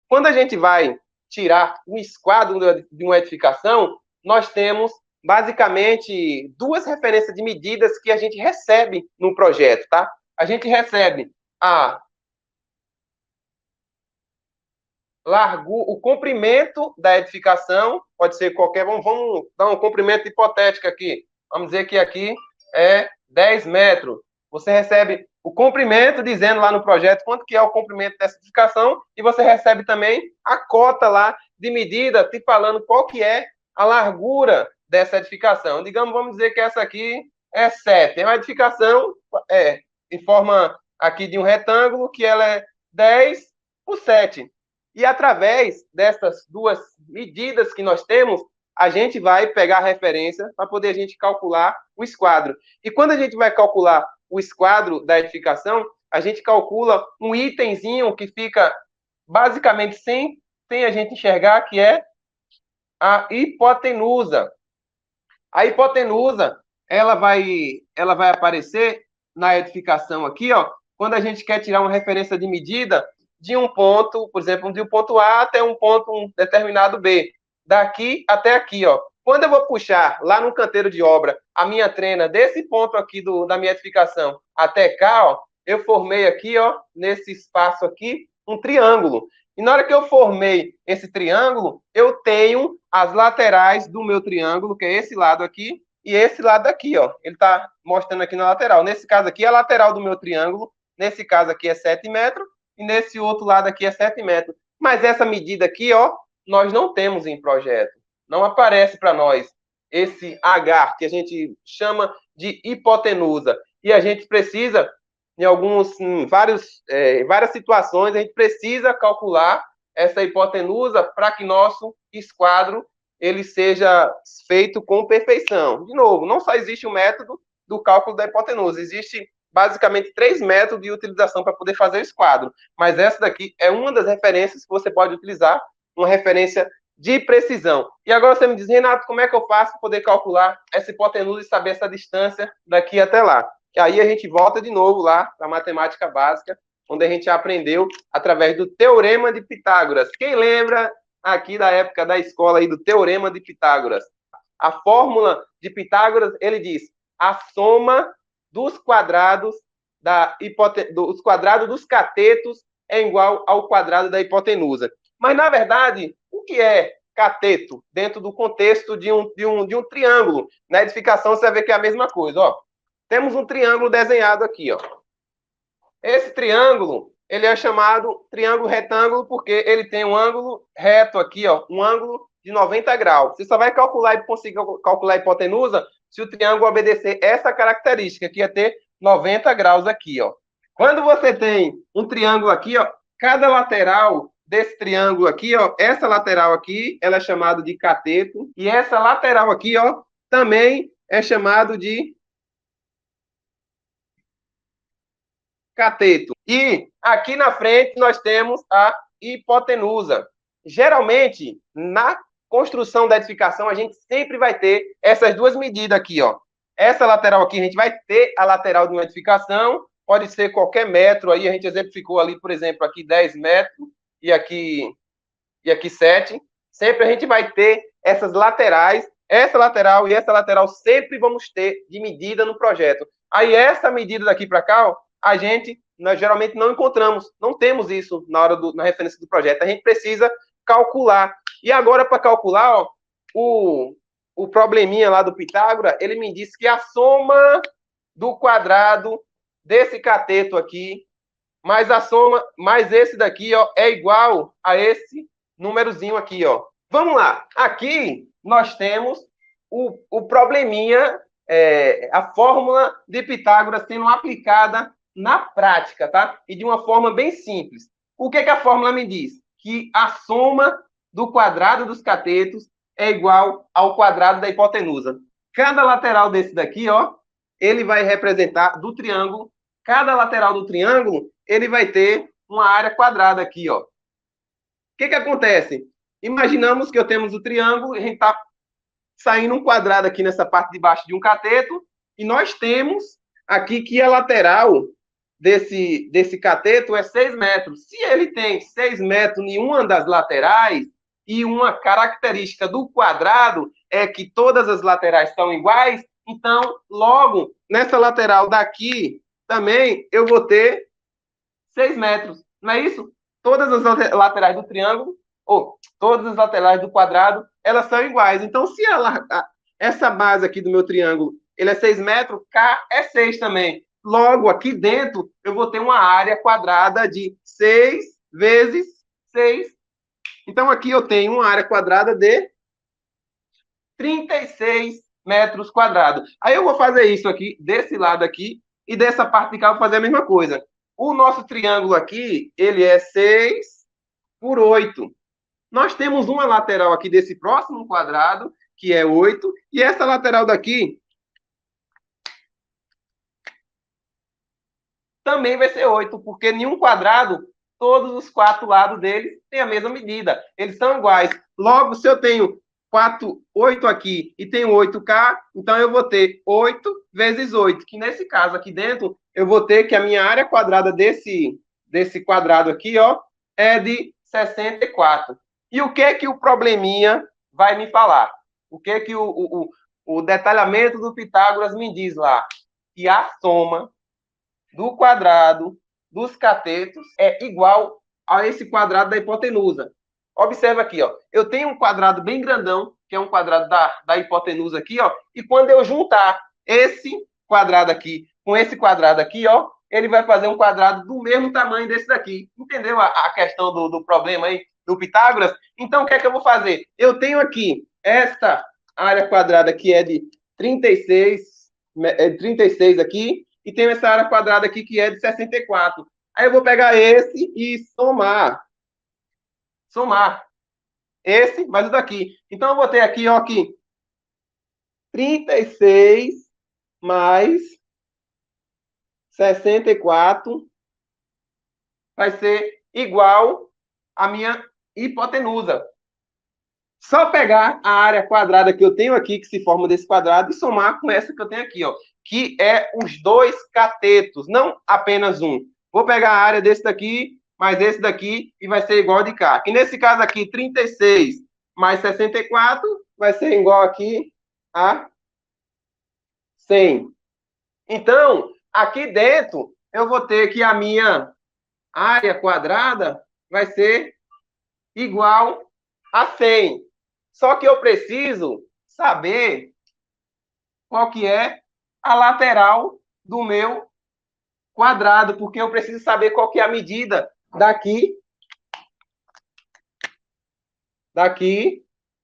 Quando a gente vai tirar um esquadro de uma edificação, nós temos basicamente duas referências de medidas que a gente recebe no projeto, tá? A gente recebe o comprimento da edificação, pode ser qualquer, vamos dar um comprimento hipotético aqui. Vamos dizer que aqui é 10 metros. Você recebe o comprimento, dizendo lá no projeto quanto que é o comprimento dessa edificação, e você recebe também a cota lá de medida, te falando qual que é a largura dessa edificação. Digamos, vamos dizer que essa aqui é 7. É uma edificação em forma aqui de um retângulo, que ela é 10 por 7. E através dessas duas medidas que nós temos, a gente vai pegar a referência para poder a gente calcular o esquadro. E quando a gente vai calcular o esquadro da edificação, a gente calcula um itemzinho que fica basicamente sem a gente enxergar, que é a hipotenusa. A hipotenusa, ela vai aparecer na edificação aqui, ó, quando a gente quer tirar uma referência de medida de um ponto, por exemplo, de um ponto A até um ponto determinado B. Daqui até aqui, ó. Quando eu vou puxar lá no canteiro de obra a minha trena desse ponto aqui da minha edificação até cá, ó, eu formei aqui, ó, nesse espaço aqui, um triângulo. E na hora que eu formei esse triângulo, eu tenho as laterais do meu triângulo, que é esse lado aqui, e esse lado aqui, ó. Ele está mostrando aqui na lateral. Nesse caso aqui, a lateral do meu triângulo, nesse caso aqui é 7 metros, e nesse outro lado aqui é 7 metros. Mas essa medida aqui, ó, nós não temos em projeto. Não aparece para nós esse H, que a gente chama de hipotenusa. E a gente precisa, várias situações, a gente precisa calcular essa hipotenusa para que nosso esquadro ele seja feito com perfeição. De novo, não só existe o método do cálculo da hipotenusa, existe basicamente 3 métodos de utilização para poder fazer o esquadro. Mas essa daqui é uma das referências que você pode utilizar, uma referência de precisão. E agora você me diz, Renato, como é que eu faço para poder calcular essa hipotenusa e saber essa distância daqui até lá? Que aí a gente volta de novo lá para a matemática básica, onde a gente aprendeu através do Teorema de Pitágoras. Quem lembra aqui da época da escola aí do Teorema de Pitágoras? A fórmula de Pitágoras, ele diz, a soma dos quadrados dos quadrados dos catetos é igual ao quadrado da hipotenusa. Mas, na verdade, o que é cateto dentro do contexto de um triângulo? Na edificação, você vai ver que é a mesma coisa. Ó. Temos um triângulo desenhado aqui. Ó. Esse triângulo, ele é chamado triângulo retângulo porque ele tem um ângulo reto aqui, ó, um ângulo de 90 graus. Você só vai calcular e conseguir calcular a hipotenusa se o triângulo obedecer essa característica, que é ter 90 graus aqui, ó. Quando você tem um triângulo aqui, ó, cada lateral desse triângulo aqui, ó, essa lateral aqui, ela é chamada de cateto, e essa lateral aqui, ó, também é chamado de cateto. E aqui na frente nós temos a hipotenusa. Geralmente, na construção da edificação, a gente sempre vai ter essas duas medidas aqui, ó. Essa lateral aqui, a gente vai ter a lateral de uma edificação, pode ser qualquer metro aí, a gente exemplificou ali, por exemplo, aqui 10 metros e aqui 7. Sempre a gente vai ter essas laterais, essa lateral e essa lateral sempre vamos ter de medida no projeto. Aí essa medida daqui para cá, ó, nós geralmente não encontramos, não temos isso na referência do projeto. A gente precisa calcular. E agora, para calcular, ó, o probleminha lá do Pitágoras, ele me disse que a soma do quadrado desse cateto aqui, mais esse daqui, ó, é igual a esse númerozinho aqui, ó. Vamos lá. Aqui nós temos o probleminha, a fórmula de Pitágoras sendo aplicada na prática, tá? E de uma forma bem simples. O que a fórmula me diz? Que a soma do quadrado dos catetos é igual ao quadrado da hipotenusa. Cada lateral desse daqui, ó, ele vai representar do triângulo. Cada lateral do triângulo, ele vai ter uma área quadrada aqui, ó. O que acontece? Imaginamos que eu temos o triângulo, a gente está saindo um quadrado aqui nessa parte de baixo de um cateto, e nós temos aqui que a lateral desse cateto é 6 metros. Se ele tem 6 metros em uma das laterais, e uma característica do quadrado é que todas as laterais estão iguais, então, logo, nessa lateral daqui, também eu vou ter 6 metros. Não é isso? Todas as laterais do triângulo, ou todas as laterais do quadrado, elas são iguais. Então, se essa base aqui do meu triângulo, ele é 6 metros, K é 6 também. Logo, aqui dentro, eu vou ter uma área quadrada de 6 vezes 6. Então, aqui eu tenho uma área quadrada de 36 metros quadrados. Aí eu vou fazer isso aqui, desse lado aqui, e dessa parte de cá eu vou fazer a mesma coisa. O nosso triângulo aqui, ele é 6 por 8. Nós temos uma lateral aqui desse próximo quadrado, que é 8, e essa lateral daqui também vai ser 8, porque em um quadrado, todos os 4 lados dele têm a mesma medida. Eles são iguais. Logo, se eu tenho 8 aqui e tenho 8K, então eu vou ter 8 vezes 8, que nesse caso aqui dentro, eu vou ter que a minha área quadrada desse quadrado aqui, ó, é de 64. E o que o probleminha vai me falar? O que o detalhamento do Pitágoras me diz lá? Que a soma do quadrado dos catetos é igual a esse quadrado da hipotenusa. Observa aqui, ó. Eu tenho um quadrado bem grandão, que é um quadrado da hipotenusa aqui, ó. E quando eu juntar esse quadrado aqui com esse quadrado aqui, ó, ele vai fazer um quadrado do mesmo tamanho desse daqui. Entendeu a questão do problema aí do Pitágoras? Então, o que é que eu vou fazer? Eu tenho aqui esta área quadrada que é de 36 aqui, e tenho essa área quadrada aqui que é de 64. Aí eu vou pegar esse e somar. Somar. Esse mais o daqui. Então eu vou ter aqui, ó, aqui 36 mais 64 vai ser igual à minha hipotenusa. Só pegar a área quadrada que eu tenho aqui, que se forma desse quadrado, e somar com essa que eu tenho aqui, ó, que é os dois catetos, não apenas um. Vou pegar a área desse daqui, mais esse daqui, e vai ser igual de cá. Que nesse caso aqui, 36 mais 64 vai ser igual aqui a 100. Então, aqui dentro, eu vou ter que a minha área quadrada vai ser igual a 100. Só que eu preciso saber qual que é a lateral do meu quadrado, porque eu preciso saber qual que é a medida daqui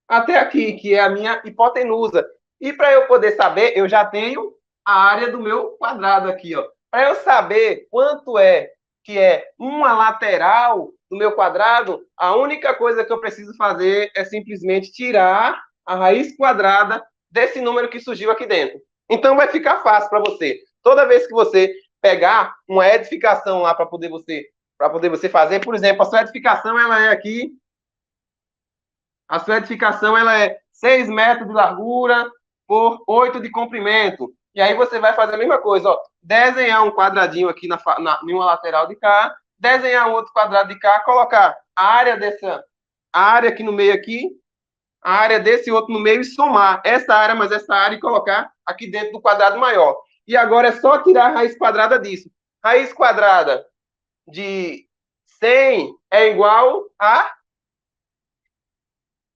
até aqui, que é a minha hipotenusa. E para eu poder saber, eu já tenho a área do meu quadrado aqui, ó. Para eu saber quanto é que é uma lateral do meu quadrado, a única coisa que eu preciso fazer é simplesmente tirar a raiz quadrada desse número que surgiu aqui dentro. Então vai ficar fácil para você. Toda vez que você pegar uma edificação lá para poder você fazer, por exemplo, a sua edificação ela é aqui, a sua edificação ela é 6 metros de largura por 8 de comprimento. E aí você vai fazer a mesma coisa, ó. Desenhar um quadradinho aqui em uma lateral de cá, desenhar um outro quadrado de cá, colocar a área aqui no meio aqui, a área desse outro no meio e somar essa área mais essa área e colocar aqui dentro do quadrado maior. E agora é só tirar a raiz quadrada disso. Raiz quadrada de 100 é igual a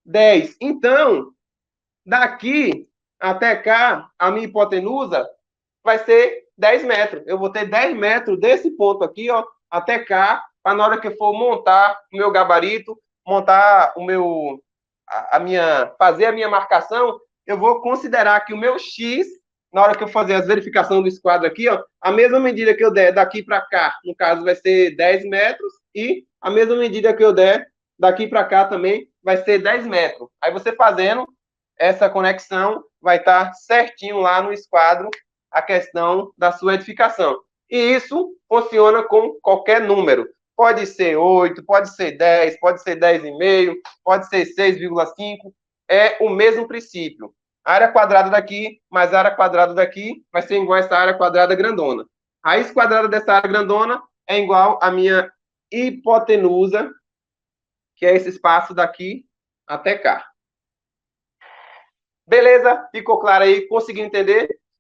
10. Então, daqui até cá, a minha hipotenusa vai ser 10 metros. Eu vou ter 10 metros desse ponto aqui, ó, até cá, para na hora que eu for montar o meu gabarito, montar fazer a minha marcação, eu vou considerar que o meu X, na hora que eu fazer as verificações do esquadro aqui, ó, a mesma medida que eu der daqui para cá, no caso vai ser 10 metros, e a mesma medida que eu der daqui para cá também vai ser 10 metros. Aí você fazendo essa conexão, vai estar certinho lá no esquadro a questão da sua edificação. E isso funciona com qualquer número. Pode ser 8, pode ser 10, pode ser 10,5, pode ser 6,5. É o mesmo princípio. A área quadrada daqui mais a área quadrada daqui vai ser igual a essa área quadrada grandona. Raiz quadrada dessa área grandona é igual à minha hipotenusa, que é esse espaço daqui até cá. Beleza? Ficou claro aí? Conseguiu entender?